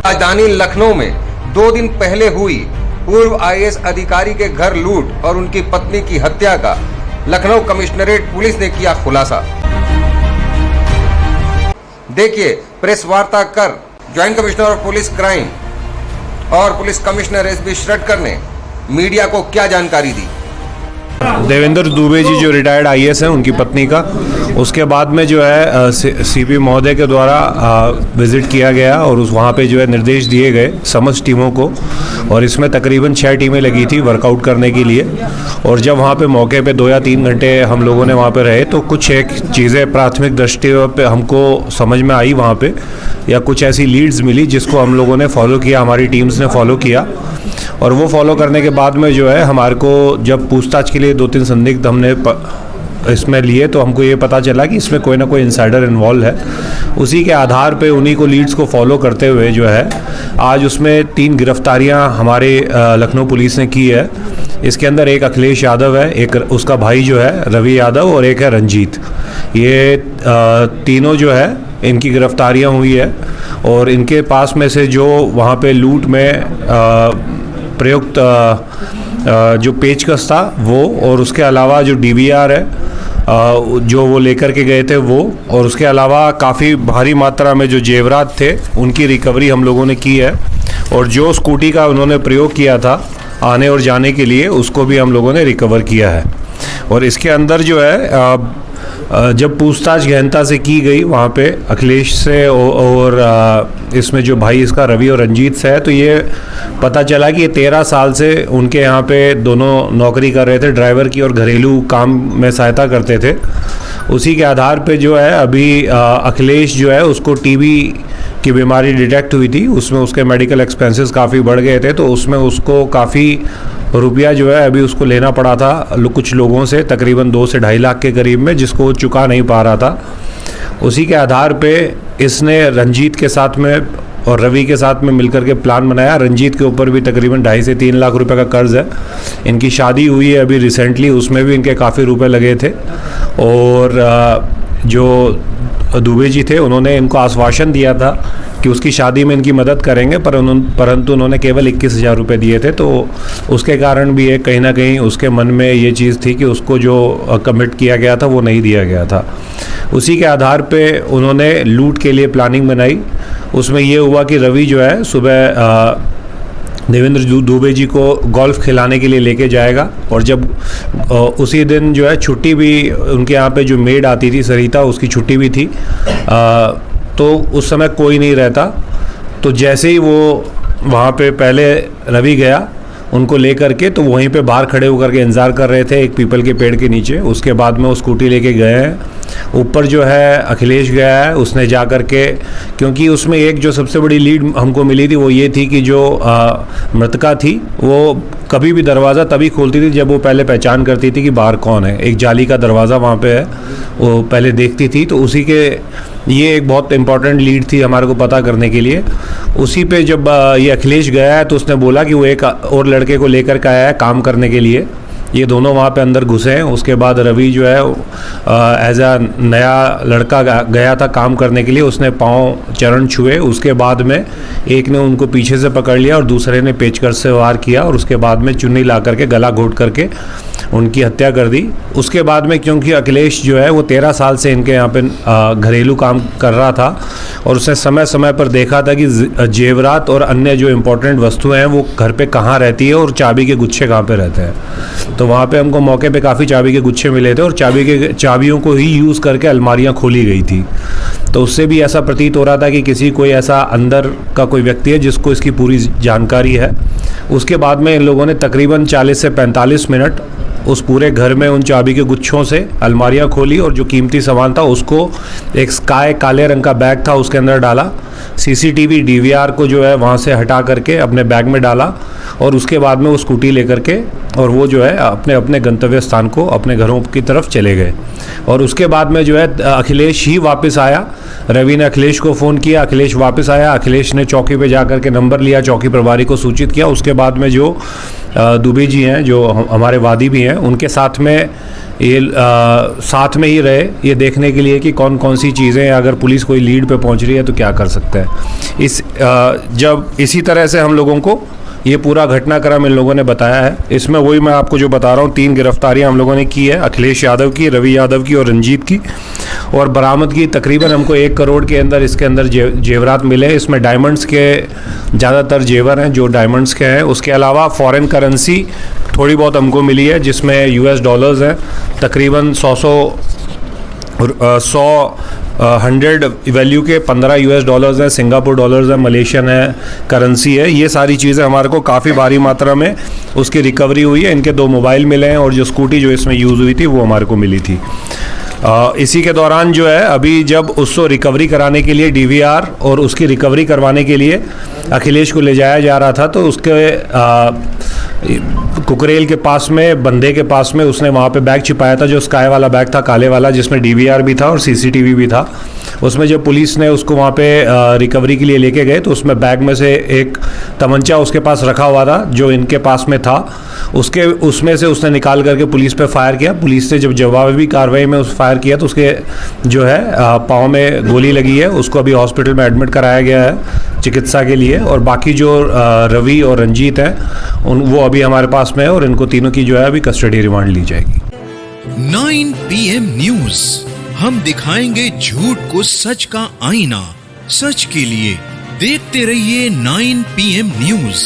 राजधानी लखनऊ में 2 दिन पहले हुई पूर्व आईएएस अधिकारी के घर लूट और उनकी पत्नी की हत्या का लखनऊ कमिश्नरेट पुलिस ने किया खुलासा। देखिए प्रेस वार्ता कर joint commissioner of police crime और पुलिस कमिश्नर एसबी श्रटकर ने मीडिया को क्या जानकारी दी। देवेंद्र दुबे जी जो रिटायर्ड आईएएस हैं, उनकी पत्नी का उसके बाद में जो है सीपी महोदय के द्वारा विजिट किया गया और वहाँ पे जो है निर्देश दिए गए समस्त टीमों को, और इसमें तकरीबन 6 टीमें लगी थी वर्कआउट करने के लिए। और जब वहाँ पे मौके पे 2 या 3 घंटे हम लोगों ने वहाँ पे रहे तो कुछ एक चीज़ें प्राथमिक दृष्टि पे हमको समझ में आई वहाँ पे, या कुछ ऐसी लीड्स मिली जिसको हम लोगों ने फॉलो किया, हमारी टीम्स ने फॉलो किया। और वो फॉलो करने के बाद में जो है हमारे को जब पूछताछ के लिए 2-3 संदिग्ध हमने इसमें लिए तो हमको ये पता चला कि इसमें कोई ना कोई इनसाइडर इन्वॉल्व है। उसी के आधार पे उन्हीं को लीड्स को फॉलो करते हुए जो है आज उसमें 3 गिरफ्तारियां हमारे लखनऊ पुलिस ने की है। इसके अंदर एक अखिलेश यादव है, एक उसका भाई जो है रवि यादव और एक है रंजीत। ये तीनों जो है इनकी गिरफ्तारियां हुई है और इनके पास में से जो वहाँ पे लूट में प्रयुक्त जो पेचकस था वो, और उसके अलावा जो डीवीआर है जो वो लेकर के गए थे वो, और उसके अलावा काफ़ी भारी मात्रा में जो जेवरात थे उनकी रिकवरी हम लोगों ने की है। और जो स्कूटी का उन्होंने प्रयोग किया था आने और जाने के लिए उसको भी हम लोगों ने रिकवर किया है। और इसके अंदर जो है जब पूछताछ गहनता से की गई वहाँ पे अखिलेश से और इसमें जो भाई इसका रवि और रंजीत से है, तो ये पता चला कि ये 13 साल से उनके यहाँ पे दोनों नौकरी कर रहे थे, ड्राइवर की और घरेलू काम में सहायता करते थे। उसी के आधार पे जो है अभी अखिलेश जो है उसको टीबी की बीमारी डिटेक्ट हुई थी, उसमें उसके मेडिकल एक्सपेंसेस काफ़ी बढ़ गए थे, तो उसमें उसको काफ़ी रुपया जो है अभी उसको लेना पड़ा था कुछ लोगों से, तकरीबन 2 से 2.5 लाख के करीब में, जिसको वो चुका नहीं पा रहा था। उसी के आधार पे इसने रंजीत के साथ में और रवि के साथ में मिलकर के प्लान बनाया। रंजीत के ऊपर भी तकरीबन 2.5 से 3 लाख रुपए का कर्ज है। इनकी शादी हुई है अभी रिसेंटली, उसमें भी इनके काफ़ी रुपए लगे थे। और जो दुबे जी थे उन्होंने इनको आश्वासन दिया था कि उसकी शादी में इनकी मदद करेंगे, परंतु उन्होंने केवल 21,000 रुपये दिए थे। तो उसके कारण भी एक कहीं ना कहीं उसके मन में ये चीज़ थी कि उसको जो कमिट किया गया था वो नहीं दिया गया था। उसी के आधार पे उन्होंने लूट के लिए प्लानिंग बनाई। उसमें ये हुआ कि रवि जो है सुबह देवेंद्र दुबे जी को गोल्फ खिलाने के लिए लेके जाएगा, और जब उसी दिन जो है छुट्टी भी उनके यहाँ पे जो मेड आती थी सरिता, उसकी छुट्टी भी थी, तो उस समय कोई नहीं रहता। तो जैसे ही वो वहाँ पे पहले रवि गया उनको लेकर के, तो वहीं पे बाहर खड़े होकर के इंतज़ार कर रहे थे एक पीपल के पेड़ के नीचे। उसके बाद में वो स्कूटी लेके गए हैं ऊपर, जो है अखिलेश गया है, उसने जा कर के, क्योंकि उसमें एक जो सबसे बड़ी लीड हमको मिली थी वो ये थी कि जो मृतका थी वो कभी भी दरवाज़ा तभी खोलती थी जब वो पहले पहचान करती थी कि बाहर कौन है। एक जाली का दरवाज़ा वहाँ पे है, वो पहले देखती थी। तो उसी के ये एक बहुत इंपॉर्टेंट लीड थी हमारे को पता करने के लिए। उसी पे जब ये अखिलेश गया है तो उसने बोला कि वो एक और लड़के को लेकर के आया है काम करने के लिए। ये दोनों वहाँ पे अंदर घुसे हैं। उसके बाद रवि जो है एज अ नया लड़का गया था काम करने के लिए, उसने पाँव चरण छुए। उसके बाद में एक ने उनको पीछे से पकड़ लिया और दूसरे ने पेचकस से वार किया, और उसके बाद में चुन्नी ला करके गला घोट करके उनकी हत्या कर दी। उसके बाद में क्योंकि अखिलेश जो है वो 13 साल से इनके यहाँ पे घरेलू काम कर रहा था, और उसने समय समय पर देखा था कि जेवरात और अन्य जो इम्पोर्टेंट वस्तुएं हैं वो घर पे कहाँ रहती है और चाबी के गुच्छे कहाँ पे रहते हैं। तो वहाँ पे हमको मौके पे काफ़ी चाबी के गुच्छे मिले थे, और चाबियों को ही यूज़ करके अलमारियाँ खोली गई थी। तो उससे भी ऐसा प्रतीत हो रहा था कि किसी कोई ऐसा अंदर का कोई व्यक्ति है जिसको इसकी पूरी जानकारी है। उसके बाद में इन लोगों ने तकरीबन 40 से 45 मिनट उस पूरे घर में उन चाबी के गुच्छों से अलमारियां खोली, और जो कीमती सामान था उसको एक स्काई काले रंग का बैग था उसके अंदर डाला। सीसीटीवी डीवीआर को जो है वहाँ से हटा करके अपने बैग में डाला, और उसके बाद में वो स्कूटी लेकर के और वो जो है अपने अपने गंतव्य स्थान को अपने घरों की तरफ चले गए। और उसके बाद में जो है अखिलेश ही वापस आया। रवि ने अखिलेश को फ़ोन किया, अखिलेश वापस आया। अखिलेश ने चौकी पे जा कर के नंबर लिया, चौकी प्रभारी को सूचित किया। उसके बाद में जो दुबे जी हैं जो हमारे वादी भी हैं, उनके साथ में ये साथ में ही रहे ये देखने के लिए कि कौन कौन सी चीज़ें अगर पुलिस कोई लीड पे पहुंच रही है तो क्या कर सकता है। जब इसी तरह से हम लोगों को ये पूरा घटनाक्रम इन लोगों ने बताया है। इसमें वही मैं आपको जो बता रहा हूँ, 3 गिरफ्तारियां हम लोगों ने की है, अखिलेश यादव की, रवि यादव की और रंजीत की, और बरामद की तकरीबन हमको 1 करोड़ के अंदर इसके अंदर जेवरात मिले। इसमें डायमंड्स के ज़्यादातर जेवर हैं जो डायमंड्स के हैं। उसके अलावा फॉरेन करेंसी थोड़ी बहुत हमको मिली है जिसमें US डॉलर्स हैं, तकरीबन 100 वैल्यू के 15 US डॉलर्स हैं, सिंगापुर डॉलर्स हैं, मलेशियन है करेंसी है। ये सारी चीज़ें हमारे को काफ़ी भारी मात्रा में उसकी रिकवरी हुई है। इनके 2 मोबाइल मिले हैं और जो स्कूटी जो इसमें यूज़ हुई थी वो हमारे को मिली थी। इसी के दौरान जो है अभी जब उसको रिकवरी कराने के लिए DVR और उसकी रिकवरी करवाने के लिए अखिलेश को ले जाया जा रहा था, तो उसके कुकरेल के पास में, बंदे के पास में उसने वहाँ पे बैग छिपाया था जो स्काई वाला बैग था, काले वाला, जिसमें DVR भी था और CCTV भी था। उसमें जब पुलिस ने उसको वहाँ पे रिकवरी के लिए लेके गए तो उसमें बैग में से एक तमंचा उसके पास रखा हुआ था जो इनके पास में था। उसमें से उसने निकाल करके पुलिस पे फायर किया। पुलिस ने जब जवाबी कार्रवाई में उस फायर किया तो उसके जो है पाँव में गोली लगी है। उसको अभी हॉस्पिटल में एडमिट कराया गया है चिकित्सा के लिए। और बाकी जो रवि और रंजीत हैं वो अभी हमारे पास में है और इनको तीनों की जो है अभी कस्टडी रिमांड ली जाएगी। 9 PM न्यूज, हम दिखाएंगे झूठ को सच का आईना। सच के लिए देखते रहिए 9 PM न्यूज।